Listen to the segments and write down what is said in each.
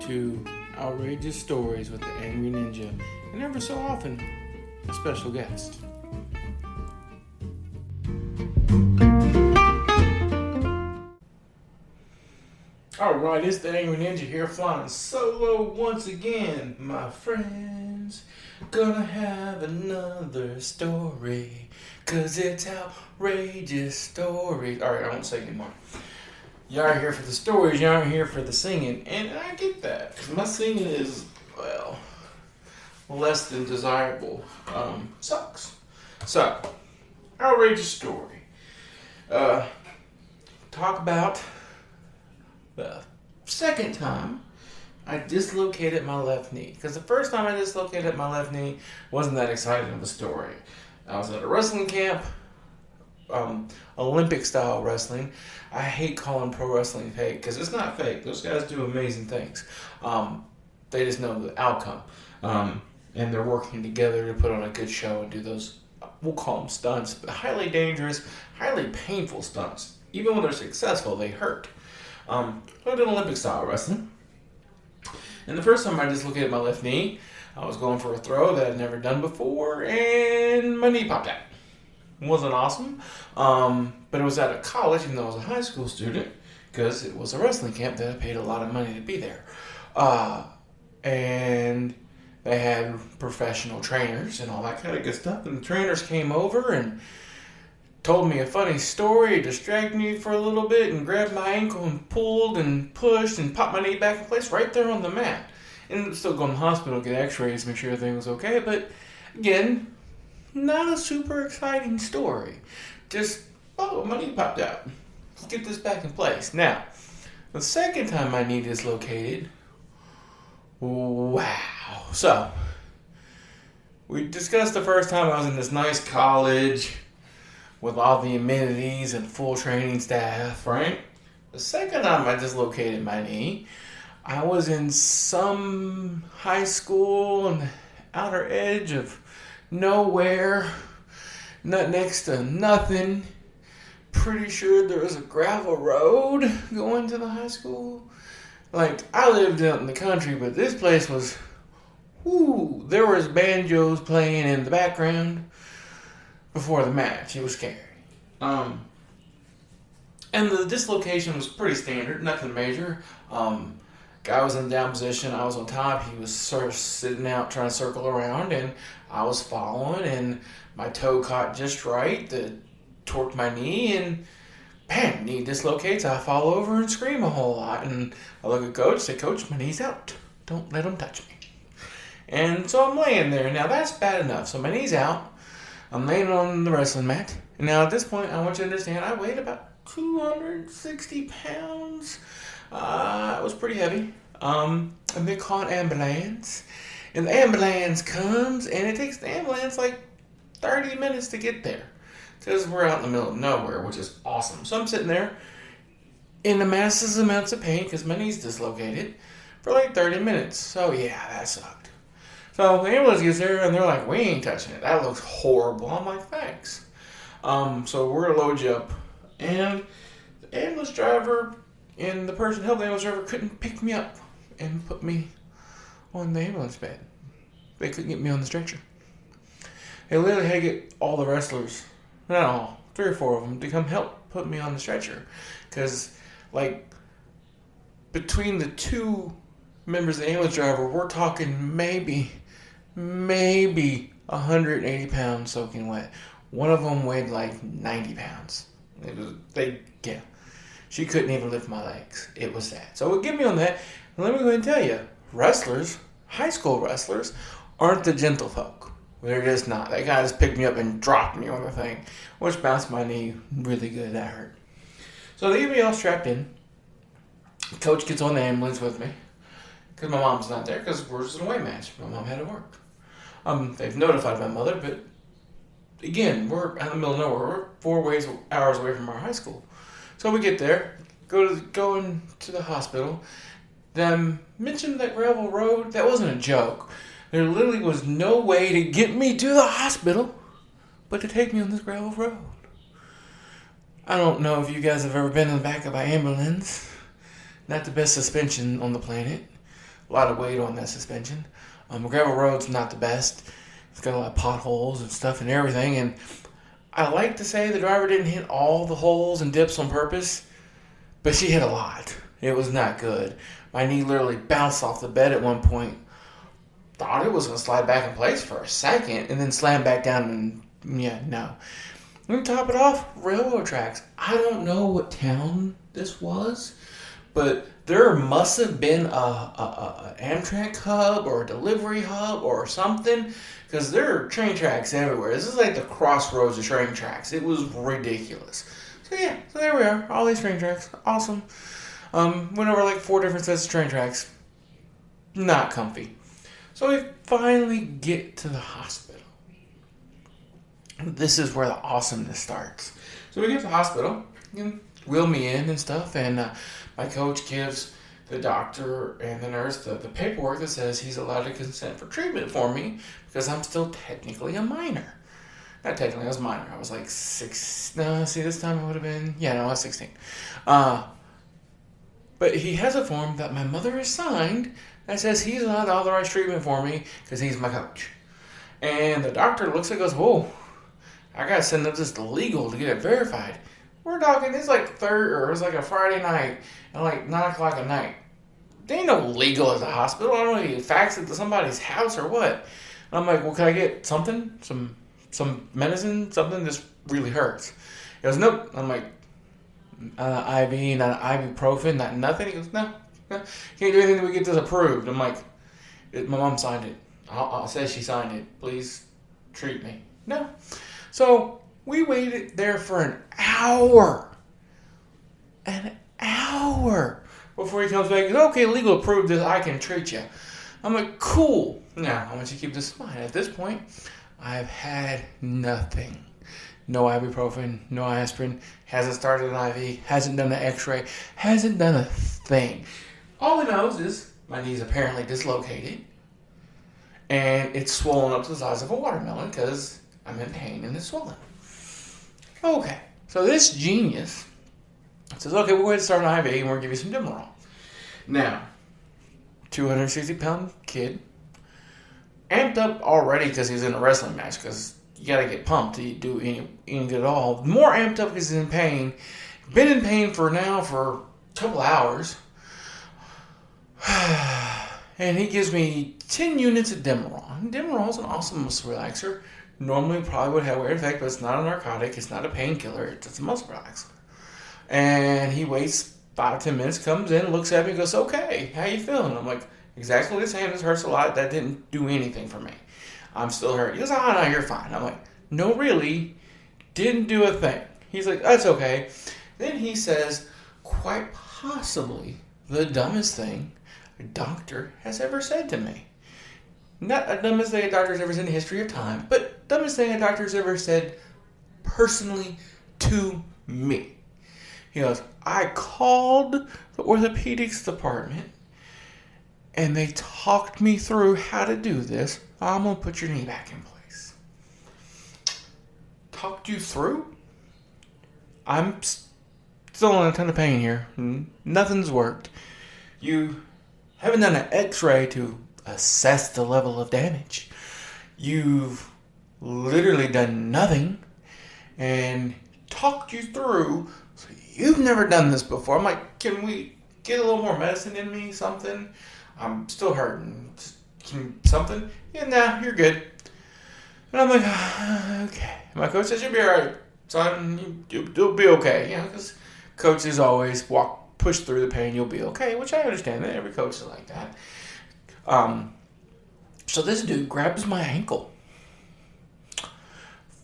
to Outrageous Stories with the Angry Ninja, and ever so often, a special guest. Alright, it's the Angry Ninja here, flying solo once again, my friends. Gonna have another story, 'cause it's outrageous stories. Alright, I won't say anymore. You aren't here for the stories, you aren't here for the singing, and I get that, because my singing is, well, less than desirable. Sucks. So, outrageous story. Talk about the second time I dislocated my left knee. Because the first time I dislocated my left knee wasn't that exciting of a story. I was at a wrestling camp, Olympic style wrestling. I hate calling pro wrestling fake because it's not fake. Those guys do amazing things. They just know the outcome. And they're working together to put on a good show and do those, we'll call them stunts, but highly dangerous, highly painful stunts. Even when they're successful, they hurt. I did Olympic style wrestling. And the first time I dislocated my left knee, I was going for a throw that I'd never done before, and my knee popped out. It wasn't awesome, but it was at a college, even though I was a high school student, because it was a wrestling camp that I paid a lot of money to be there. And they had professional trainers and all that kind of good stuff, and the trainers came over and told me a funny story, distracted me for a little bit, and grabbed my ankle and pulled and pushed and popped my knee back in place right there on the mat. And still go to the hospital, get x-rays, make sure everything was okay. But again, not a super exciting story. Just, oh, my knee popped out. Let's get this back in place. Now, the second time my knee dislocated, wow. So, we discussed the first time I was in this nice college with all the amenities and full training staff, right? The second time I dislocated my knee, I was in some high school on the outer edge of nowhere, not next to nothing. Pretty sure there was a gravel road going to the high school. Like, I lived out in the country, but this place was, there was banjos playing in the background before the match. It was scary. And the dislocation was pretty standard, nothing major. Guy was in down position, I was on top, he was sort of sitting out trying to circle around, and I was following, and my toe caught just right to torque my knee, and bam, knee dislocates. I fall over and scream a whole lot, and I look at coach, say, "Coach, my knee's out, don't let him touch me." And so I'm laying there. Now that's bad enough. So my knee's out, I'm laying on the wrestling mat, and now at this point I want you to understand I weighed about 260 pounds. It was pretty heavy. And they call an ambulance. And the ambulance comes, and it takes the ambulance like 30 minutes to get there. Because we're out in the middle of nowhere, which is awesome. So I'm sitting there in the massive amounts of pain because my knee's dislocated for like 30 minutes. So yeah, that sucked. So the ambulance gets there, and they're like, "We ain't touching it. That looks horrible." I'm like, "Thanks." So we're going to load you up. And the ambulance driver and the person helping the ambulance driver couldn't pick me up and put me on the ambulance bed. They couldn't get me on the stretcher. They literally had to get all the wrestlers, not all, 3 or 4 of them, to come help put me on the stretcher. Because, like, between the 2 members of the ambulance driver, we're talking maybe 180 pounds soaking wet. One of them weighed like 90 pounds. She couldn't even lift my legs. It was sad. So get me on that. And let me go ahead and tell you, wrestlers, high school wrestlers, aren't the gentle folk. They're just not. That guy just picked me up and dropped me on the thing, which bounced my knee really good. That hurt. So they get me all strapped in. Coach gets on the ambulance with me because my mom's not there because we're just an away match. My mom had to work. They've notified my mother, but again, we're out in the middle of nowhere. We're 4 hours away from our high school. So we get there, going to the hospital. Then mentioned that gravel road. That wasn't a joke. There literally was no way to get me to the hospital but to take me on this gravel road. I don't know if you guys have ever been in the back of an ambulance. Not the best suspension on the planet. a lot of weight on that suspension. Gravel road's not the best. It's got a lot of potholes and stuff and everything. And I like to say the driver didn't hit all the holes and dips on purpose, but she hit a lot. It was not good. My knee literally bounced off the bed at one point. Thought it was going to slide back in place for a second and then slam back down. And yeah, no. Let me top it off. Railroad tracks. I don't know what town this was, but there must have been a Amtrak hub or a delivery hub or something, because there are train tracks everywhere. This is like the crossroads of train tracks. It was ridiculous. So yeah, so there we are. All these train tracks. Awesome. Went over like 4 different sets of train tracks. Not comfy. So we finally get to the hospital. This is where the awesomeness starts. So we get to the hospital, and wheel me in and stuff, and my coach gives the doctor and the nurse the paperwork that says he's allowed to consent for treatment for me because I'm still technically a minor. Not technically, I was a minor. I was like 6. No, see, this time I would have been, I was 16. But he has a form that my mother has signed that says he's allowed to authorize treatment for me because he's my coach. And the doctor looks at it and goes, whoa, I got to send up this to legal to get it verified. We're talking, it's like it was like a Friday night at like 9 o'clock at night. There ain't no legal at the hospital. I don't know if you fax it to somebody's house or what. And I'm like, well, can I get something? Some medicine? Something this really hurts. He goes, nope. I'm like, IV, not ibuprofen, not nothing. He goes, no. Can't do anything until we get this approved. I'm like, my mom signed it. I'll say she signed it. Please treat me. No. So we waited there for an hour. An hour before he comes back and goes, okay, legal approved this. I can treat you. I'm like, cool. Now, I want you to keep this in mind. At this point, I've had nothing. No ibuprofen, no aspirin, hasn't started an IV, hasn't done an x-ray, hasn't done a thing. All he knows is my knee's apparently dislocated and it's swollen up to the size of a watermelon because I'm in pain and it's swollen. Okay, so this genius says, okay, we'll go ahead and start an IV and we're going to give you some Demerol. Now, 260-pound kid, amped up already because he's in a wrestling match because you got to get pumped to do any good at all. More amped up because he's in pain. Been in pain for a couple hours. And he gives me 10 units of Demerol. Demerol is an awesome muscle relaxer. Normally probably would have a weird effect, but it's not a narcotic. It's not a painkiller. It's just a muscle relaxer. And he waits 5-10 minutes, comes in, looks at me, and goes, okay, how you feeling? I'm like, exactly the same. This hurts a lot. That didn't do anything for me. I'm still hurt. He goes, no, you're fine. I'm like, no, really? Didn't do a thing. He's like, that's okay. Then he says, quite possibly the dumbest thing a doctor has ever said to me. Not the dumbest thing a doctor has ever said in the history of time, but dumbest thing a doctor has ever said personally to me. He goes, I called the orthopedics department and they talked me through how to do this. I'm going to put your knee back in place. Talked you through? I'm still in a ton of pain here. Nothing's worked. You haven't done an x-ray to assess the level of damage. You've literally done nothing and talked you through. So you've never done this before. I'm like, can we get a little more medicine in me? Something? I'm still hurting. Something? Yeah, nah, you're good. And I'm like, okay. My coach says, you'll be all right, son. You'll be okay. You know, because coaches always push through the pain. You'll be okay, which I understand. That every coach is like that. So this dude grabs my ankle,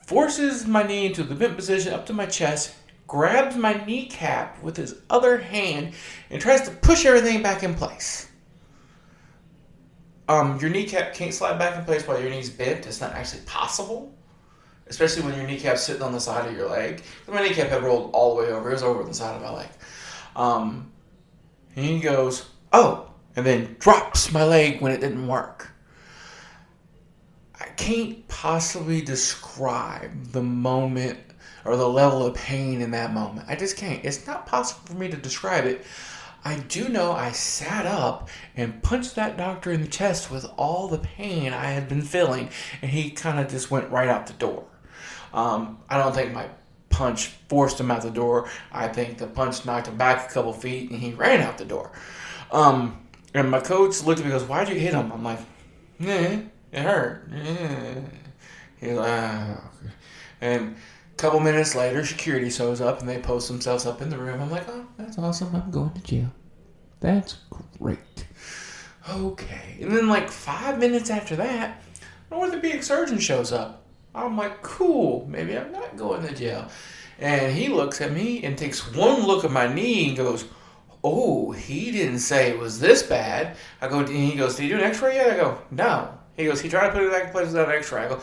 forces my knee into the bent position up to my chest, grabs my kneecap with his other hand, and tries to push everything back in place. Your kneecap can't slide back in place while your knee's bent. It's not actually possible, especially when your kneecap's sitting on the side of your leg. My kneecap had rolled all the way over. It was over the side of my leg. And he goes, oh, and then drops my leg when it didn't work. I can't possibly describe the moment or the level of pain in that moment. I just can't. It's not possible for me to describe it. I do know I sat up and punched that doctor in the chest with all the pain I had been feeling, and he kind of just went right out the door. I don't think my punch forced him out the door. I think the punch knocked him back a couple feet, and he ran out the door. And my coach looked at me and goes, "Why'd you hit him?" I'm like, it hurt. He's like, okay. And a couple minutes later, security shows up and they post themselves up in the room. I'm like, "Oh, that's awesome. I'm going to jail. That's great." Okay. And then like 5 minutes after that, an orthopedic surgeon shows up. I'm like, cool. Maybe I'm not going to jail. And he looks at me and takes one look at my knee and goes, "Oh, he didn't say it was this bad." He goes, "Did you do an x-ray yet?" I go, "No." He goes, "He tried to put it back in place without an x-ray." I go,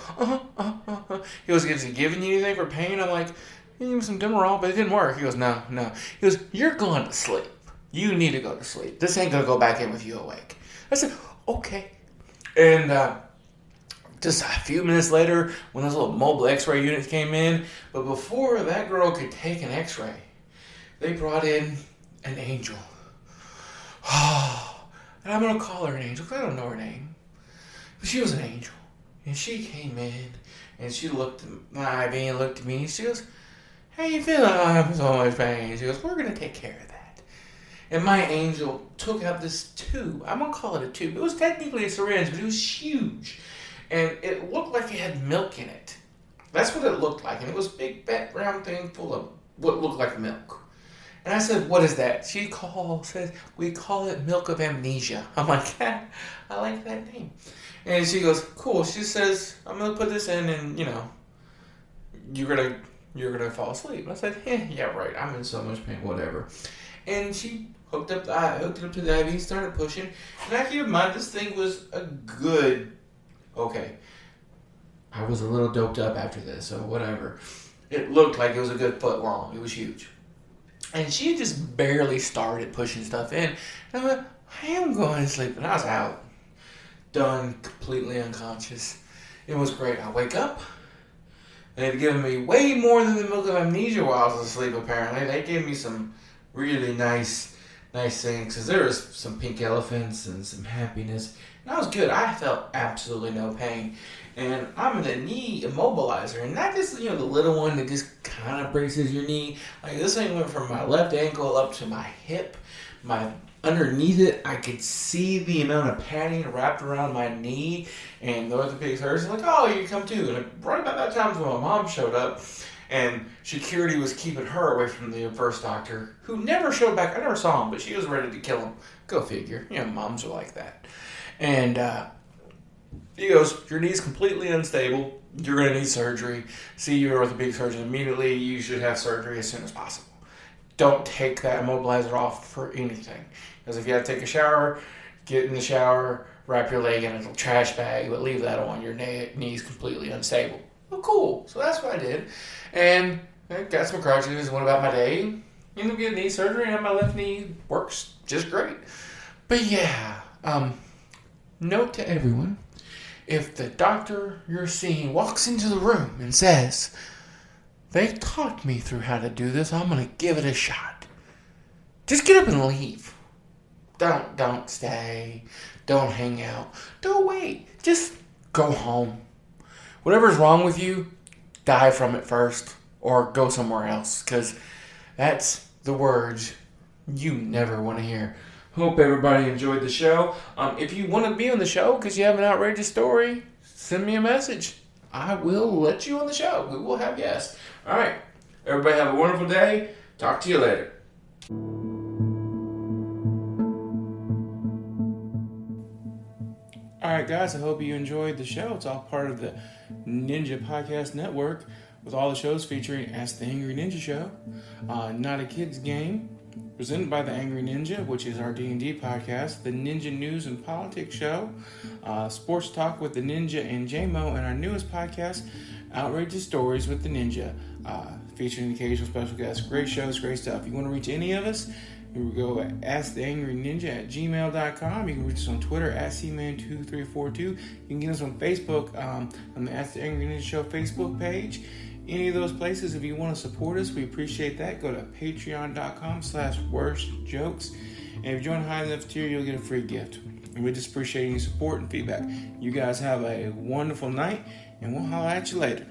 He goes, "Is he giving you anything for pain?" I'm like, "He gave me some Demerol, but it didn't work." He goes, No. He goes, "You're going to sleep. You need to go to sleep. This ain't going to go back in with you awake." I said, "Okay." And just a few minutes later, when those little mobile x-ray units came in, but before that girl could take an x-ray, they brought in an angel. And I'm going to call her an angel because I don't know her name. But she was an angel. And she came in and she looked at my IV and looked at me and she goes, "How you feeling?" "I have so much pain." She goes, "We're going to take care of that." And my angel took out this tube. I'm going to call it a tube. It was technically a syringe, but it was huge. And it looked like it had milk in it. That's what it looked like. And it was a big, fat, round thing full of what looked like milk. And I said, "What is that?" She says, "We call it milk of amnesia." I'm like, I like that name. And she goes, "Cool." She says, "I'm going to put this in and, you're gonna fall asleep." I said, "Yeah, right. I'm in so much pain, whatever." And she hooked it up to the IV, started pushing. And I keep in mind, this thing was a good, okay, I was a little doped up after this, so whatever. It looked like it was a good foot long. It was huge. And she just barely started pushing stuff in. And I went, "I am going to sleep." And I was out. Done, completely unconscious. It was great. I wake up. They had given me way more than the milk of amnesia while I was asleep, apparently. They gave me some really nice things. Because there was some pink elephants and some happiness. And I was good. I felt absolutely no pain. And I'm in a knee immobilizer. And not just, the little one that just kind of braces your knee. Like, this thing went from my left ankle up to my hip. Underneath it, I could see the amount of padding wrapped around my knee. And the orthopedic surgeon was like, "Oh, you come too." And right about that time is when my mom showed up. And security was keeping her away from the first doctor, who never showed back. I never saw him, but she was ready to kill him. Go figure. Moms are like that. And he goes, "Your knee's completely unstable. You're going to need surgery. See your orthopedic surgeon immediately. You should have surgery as soon as possible. Don't take that immobilizer off for anything. Because if you have to take a shower, get in the shower, wrap your leg in a little trash bag, but leave that on. Your knee's completely unstable." Well, cool. So that's what I did. And I got some crutches and went about my day. Ended up getting knee surgery, and my left knee works just great. But yeah, note to everyone, if the doctor you're seeing walks into the room and says, "They taught me through how to do this, I'm going to give it a shot," just get up and leave. Don't stay. Don't hang out. Don't wait. Just go home. Whatever's wrong with you, die from it first or go somewhere else, because that's the words you never want to hear. Hope everybody enjoyed the show. If you want to be on the show because you have an outrageous story, send me a message. I will let you on the show. We will have guests. All right. Everybody have a wonderful day. Talk to you later. All right, guys. I hope you enjoyed the show. It's all part of the Ninja Podcast Network with all the shows featuring Ask the Angry Ninja Show, Not a Kid's Game, presented by the Angry Ninja, which is our D&D podcast, the Ninja News and Politics Show, Sports Talk with the Ninja and J-Mo, and our newest podcast, Outrageous Stories with the Ninja, featuring occasional special guests. Great shows, great stuff. If you want to reach any of us, you can go at asktheangryninja@gmail.com. You can reach us on Twitter, @cman2342. You can get us on Facebook, on the Ask the Angry Ninja Show Facebook page. Any of those places, if you want to support us, we appreciate that. Go to patreon.com/worstjokes. And if you join the high enough tier, you'll get a free gift. And we just appreciate your support and feedback. You guys have a wonderful night, and we'll holler at you later.